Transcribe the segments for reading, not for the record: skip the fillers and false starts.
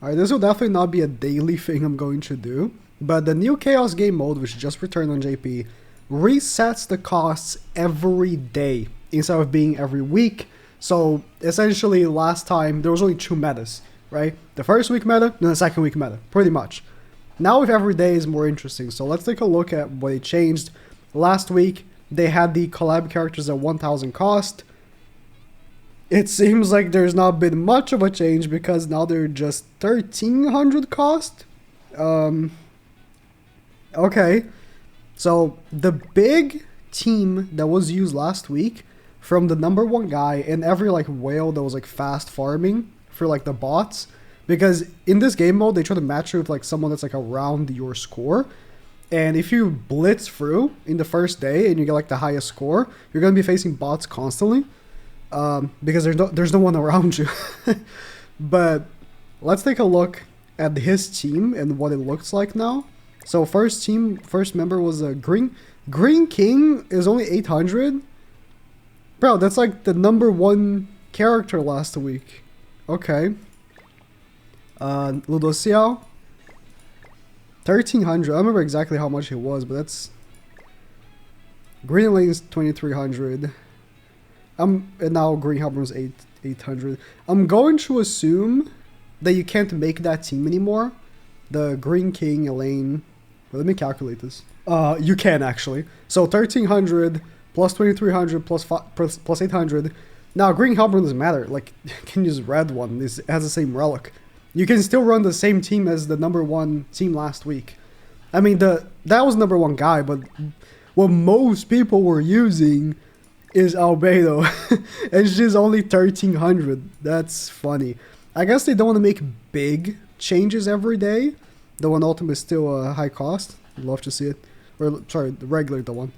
Alright, this will definitely not be a daily thing I'm going to do, but the new Chaos Game mode, which just returned on JP, resets the costs every day instead of being every week. So essentially last time there was only 2 metas, right? The first week meta and the second week meta, pretty much. Now with every day is more interesting, so let's take a look at what they changed. Last week they had the collab characters at 1000 cost. It seems like there's not been much of a change because now they're just 1300 cost. Okay. So the big team that was used last week from the #1 guy and every like whale that was like fast farming for like the bots, because in this game mode they try to match you with like someone that's like around your score, and if you blitz through in the first day and you get like the highest score, you're gonna be facing bots constantly. Because there's no one around you. But let's take a look at his team and what it looks like now. So first member was a Green King is only 800. Bro, that's like the #1 character last week. Okay. Ludo Xiao, 1300. I don't remember exactly how much it was, but that's Green Lane's 2300. And now Green Helper's 800. I'm going to assume that you can't make that team anymore. The Green King, Elaine. Well, let me calculate this. You can actually. So 1300 plus 2300 plus 800. Now Green Helper doesn't matter. Like, you can use red one. It has the same relic. You can still run the same team as the #1 team last week. I mean, that was #1 guy, but what most people were using is Albedo, and she's only 1300. That's funny. I guess they don't want to make big changes every day. The one ultimate is still a high cost. I'd love to see it. Or sorry, the regular the one.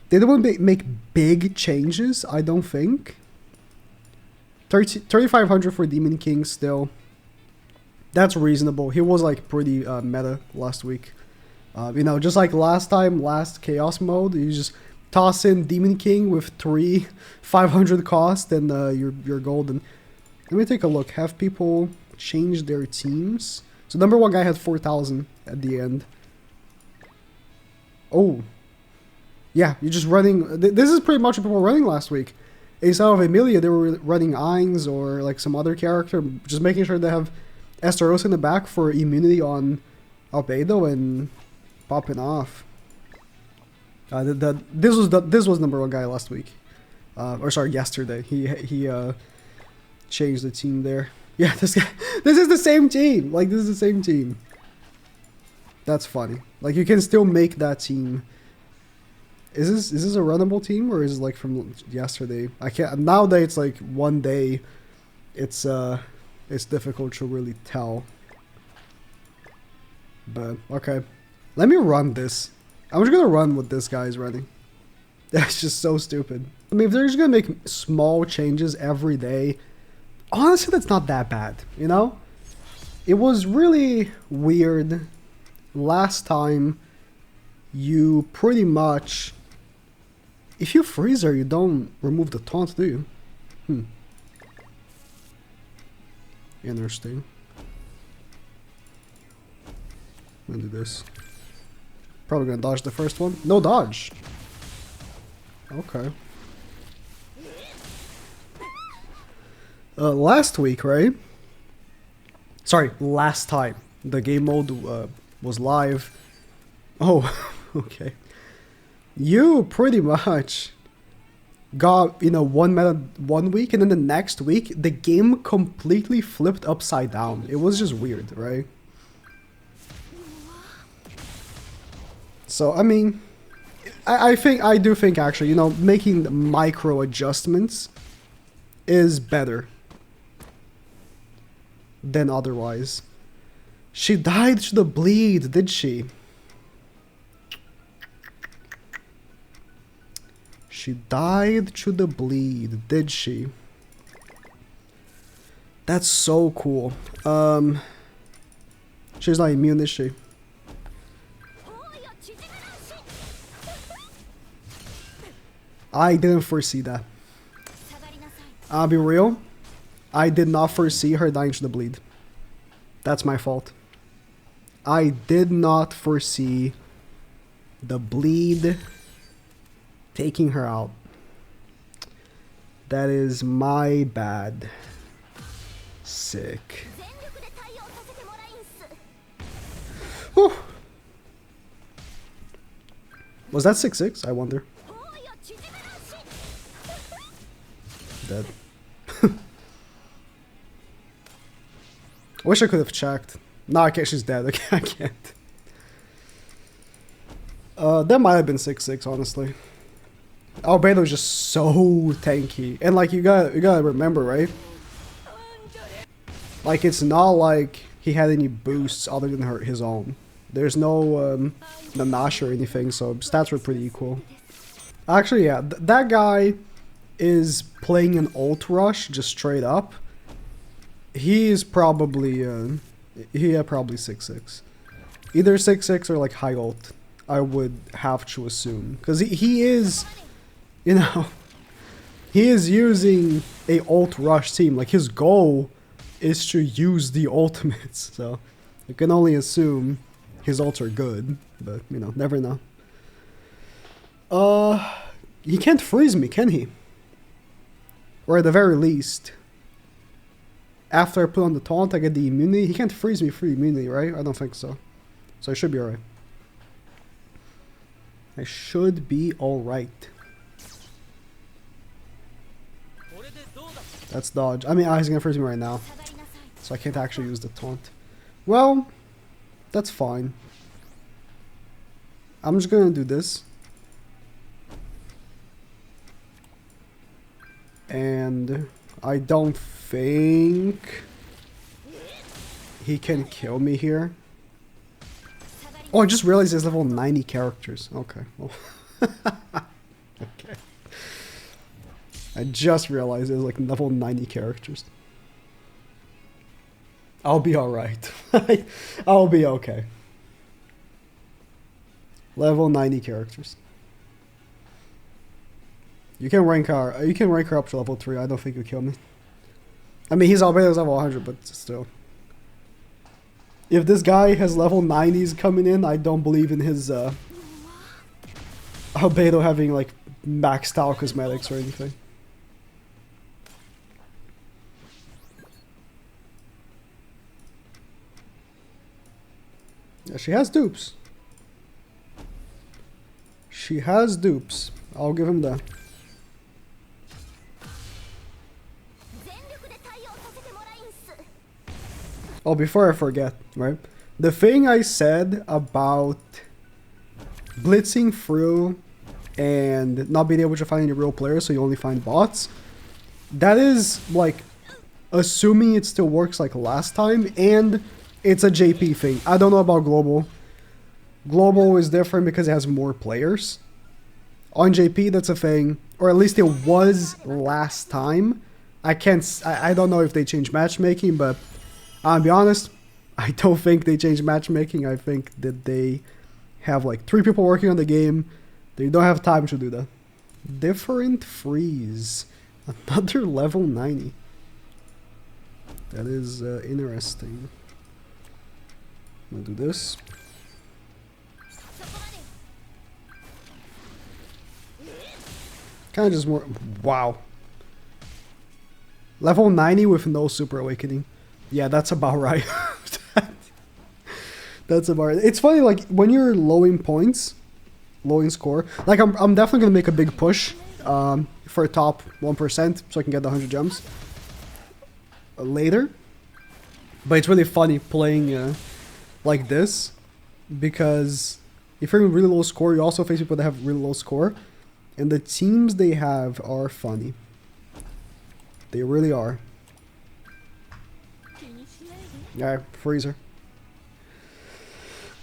They don't want to make big changes, I don't think. 3500 for Demon King still. That's reasonable. He was like pretty meta last week. You know, just like last Chaos mode, you just toss in Demon King with 500 cost and you're golden. Let me take a look. Have people changed their teams? So #1 guy had 4000 at the end. Oh. Yeah, you're just running. This is pretty much what people were running last week. Instead of Emilia, they were running Ainz or like some other character, just making sure they have Esteros in the back for immunity on Albedo and popping off. This was #1 guy last week, or sorry, yesterday. He changed the team there. Yeah, this is the same team. Like, this is the same team. That's funny. Like, you can still make that team. Is this a runnable team, or is it like from yesterday? I can't. Now that it's like one day, it's difficult to really tell. But okay, let me run this. I'm just gonna run what this guy's running. That's just so stupid. I mean, if they're just gonna make small changes every day, honestly, that's not that bad, you know? It was really weird last time. You pretty much, if you freeze her, you don't remove the taunt, do you? Interesting. I'm gonna do this. Probably gonna dodge the first one. No dodge. Okay. Last week, right? Sorry, last time the game mode was live. Oh, okay. You pretty much got, you know, one meta 1 week, and then the next week the game completely flipped upside down. It was just weird, right? So I mean, I do think actually, you know, making micro adjustments is better than otherwise. She died to the bleed, did she? She died to the bleed, did she? That's so cool. She's not immune, is she? I didn't foresee that. I'll be real. I did not foresee her dying to the bleed. That's my fault. I did not foresee the bleed taking her out. That is my bad. Sick. Whew. Was that 6-6? I wonder. Dead. I wish I could have checked. No, I can't. She's dead. Okay, I can't. That might have been 6-6, honestly. Albedo's just so tanky, and like you gotta remember, right? Like it's not like he had any boosts other than his own. There's no Nanash or anything, so stats were pretty equal. Actually, yeah, that guy is playing an ult rush just straight up. He is probably probably 6-6, either 6-6 or like high ult. I would have to assume because he is. You know, he is using a ult rush team. Like his goal is to use the ultimates. So you can only assume his ults are good, but you know, never know. He can't freeze me, can he? Or at the very least, after I put on the taunt, I get the immunity. He can't freeze me for immunity, right? I don't think so. So I should be alright. I should be alright. That's dodge. I mean, he's gonna freeze me right now, so I can't actually use the taunt. Well, that's fine. I'm just gonna do this. And I don't think he can kill me here. Oh, I just realized there's level 90 characters. Okay. Well. Okay. I just realized there's like level 90 characters. I'll be alright. I'll be okay. Level 90 characters. You can rank her up to level 3. I don't think you'll kill me. I mean, he's already level 100, but still. If this guy has level 90s coming in, I don't believe in his Albedo having like maxed out cosmetics or anything. Yeah, she has dupes. She has dupes. I'll give him that. Oh, before I forget, right? The thing I said about blitzing through and not being able to find any real players, so you only find bots, that is like assuming it still works like last time, and it's a JP thing. I don't know about global. Global is different because it has more players. On JP, that's a thing, or at least it was last time. I don't know if they changed matchmaking, but I'll be honest, I don't think they changed matchmaking. I think that they have like 3 people working on the game. They don't have time to do that. Different freeze. Another level 90. That is interesting. I'm gonna do this. Kind of just more. Wow. Level 90 with no super awakening. Yeah, that's about right. That's about right. It's funny, like when you're low in points, low in score. Like I'm definitely gonna make a big push for top 1% so I can get the 100 gems later. But it's really funny playing like this because if you're in really low score, you also face people that have really low score, and the teams they have are funny. They really are. Alright, freeze her.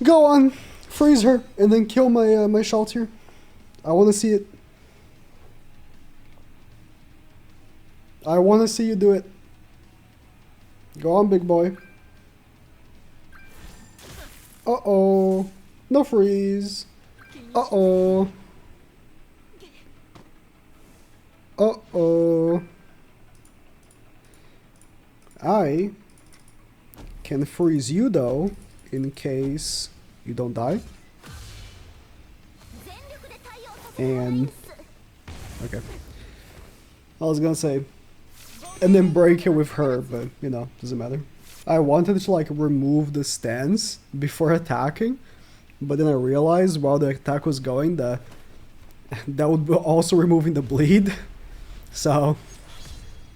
Go on, freeze her, and then kill my my Shaltier. I want to see it. I want to see you do it. Go on, big boy. Uh-oh. No freeze. Uh-oh. Uh-oh. I Can freeze you though, in case you don't die. And okay, I was gonna say, and then break it with her, but you know, doesn't matter. I wanted to like remove the stance before attacking, but then I realized while the attack was going that would be also removing the bleed, so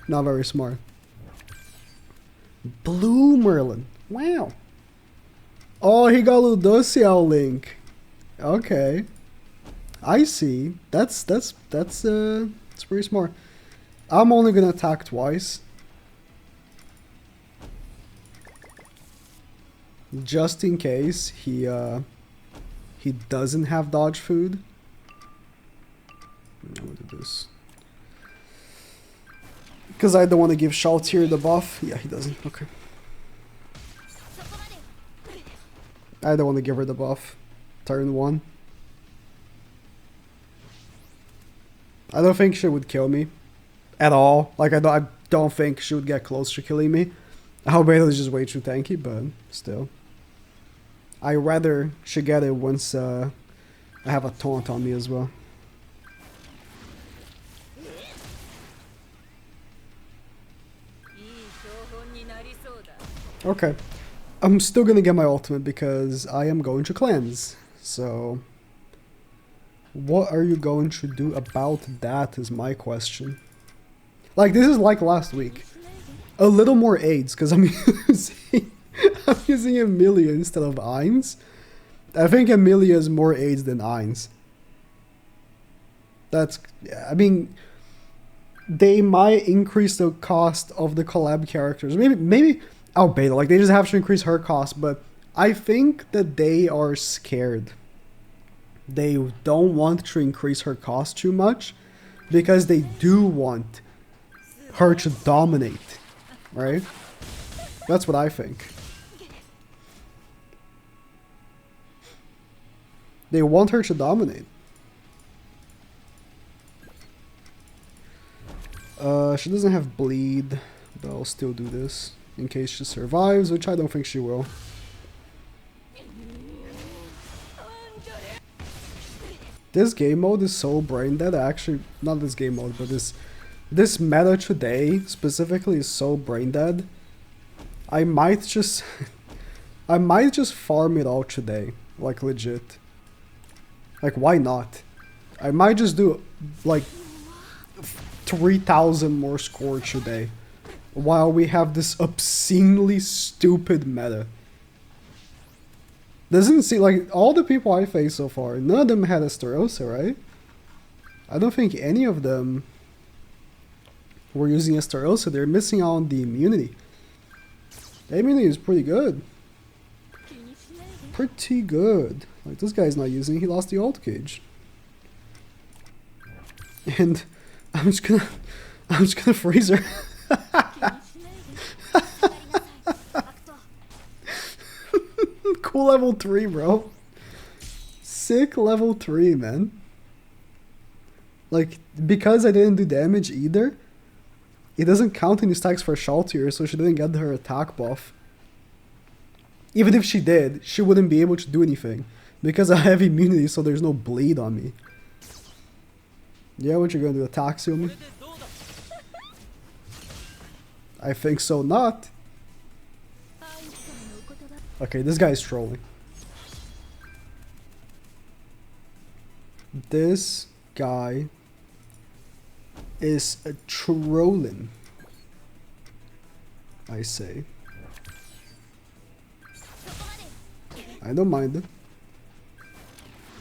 not very smart. Blue Merlin, wow. Oh, he got Ludociel Link. Okay, I see. That's pretty smart. I'm only gonna attack twice, just in case he doesn't have dodge food. What is this? Because I don't want to give Shaltir the buff. Yeah, he doesn't. Okay. I don't want to give her the buff. Turn 1. I don't think she would kill me at all. Like, I don't think she would get close to killing me. Albedo is just way too tanky, but still. I rather she get it once I have a taunt on me as well. Okay. I'm still gonna get my ultimate because I am going to cleanse. So, what are you going to do about that is my question. Like, this is like last week. A little more aids, because I'm using Emilia instead of Ainz. I think Emilia is more aids than Ainz. That's, I mean, they might increase the cost of the collab characters. Maybe Albedo, like they just have to increase her cost, but I think that they are scared. They don't want to increase her cost too much because they do want her to dominate, right? That's what I think. They want her to dominate. She doesn't have bleed, but I'll still do this in case she survives, which I don't think she will. This game mode is so brain dead. Actually, not this game mode, but this meta today specifically is so brain dead. I might just farm it all today, like legit. Like, why not? I might just do like 3,000 more Scorch a day while we have this obscenely stupid meta. Doesn't seem like all the people I faced so far, none of them had Estarossa, right? I don't think any of them were using Estarossa. They're missing out on the immunity. The immunity is pretty good. Pretty good. Like, this guy's not using it. He lost the ult cage. And I'm just gonna freeze her. Cool level 3, bro. Sick level 3, man. Like, because I didn't do damage either, it doesn't count any stacks for Shaltir, so she didn't get her attack buff. Even if she did, she wouldn't be able to do anything. Because I have immunity, so there's no bleed on me. Yeah, what you gonna do? Attack seal me? I think so not. Okay, this guy is trolling. This guy is a trolling, I say. I don't mind it.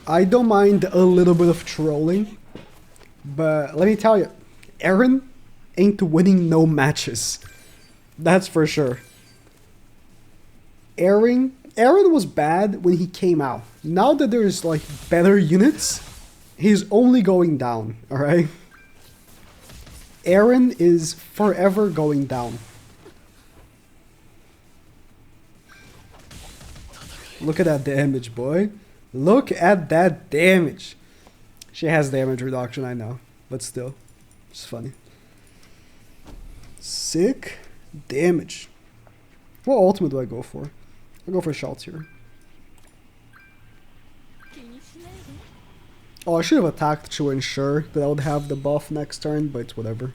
I don't mind a little bit of trolling, but let me tell you, Aaron ain't winning no matches. That's for sure. Aaron was bad when he came out. Now that there's like better units, he's only going down, alright? Aaron is forever going down. Look at that damage, boy. Look at that damage. She has damage reduction, I know. But still, it's funny. Sick damage. What ultimate do I go for? I'll go for Schultz here. Oh, I should have attacked to ensure that I would have the buff next turn, but it's whatever.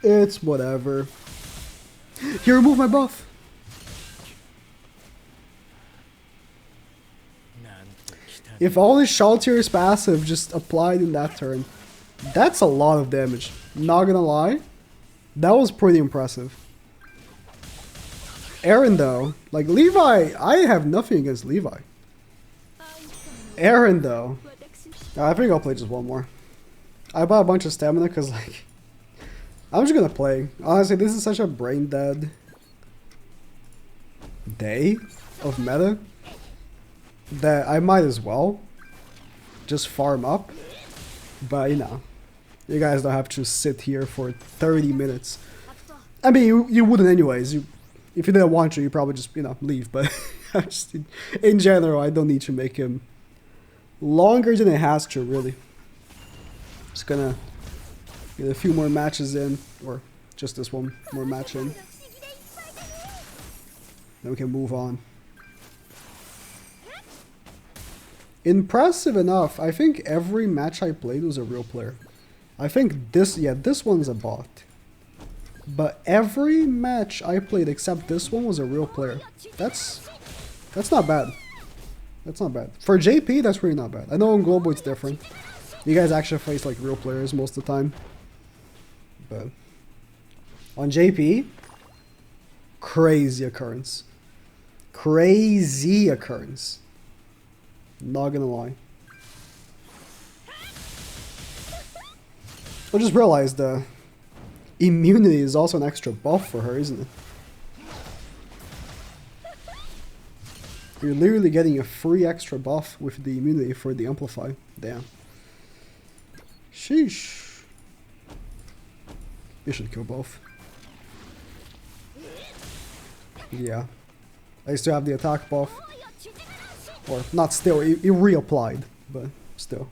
It's whatever. He removed my buff! If all his Schultz passive just applied in that turn, that's a lot of damage. Not gonna lie, that was pretty impressive. Aaron though, like Levi, I have nothing against Levi. Aaron though, I think I'll play just one more. I bought a bunch of stamina because like, I'm just gonna play. Honestly, this is such a brain dead day of meta that I might as well just farm up. But you know, you guys don't have to sit here for 30 minutes. I mean, you wouldn't anyways. If you didn't want to, you probably just, you know, leave. But just in general, I don't need to make him longer than it has to, really. Just gonna get a few more matches in, or just this one more match in. Then we can move on. Impressive enough. I think every match I played was a real player. I think this one's a bot. But every match I played except this one was a real player. That's not bad. That's not bad. For JP, that's really not bad. I know in Global it's different. You guys actually face like real players most of the time. But on JP, crazy occurrence. Crazy occurrence. Not gonna lie. I just realized the immunity is also an extra buff for her, isn't it? You're literally getting a free extra buff with the immunity for the Amplify. Damn. Sheesh. You should kill both. Yeah. I still have the attack buff. Or, not still, it reapplied, but still.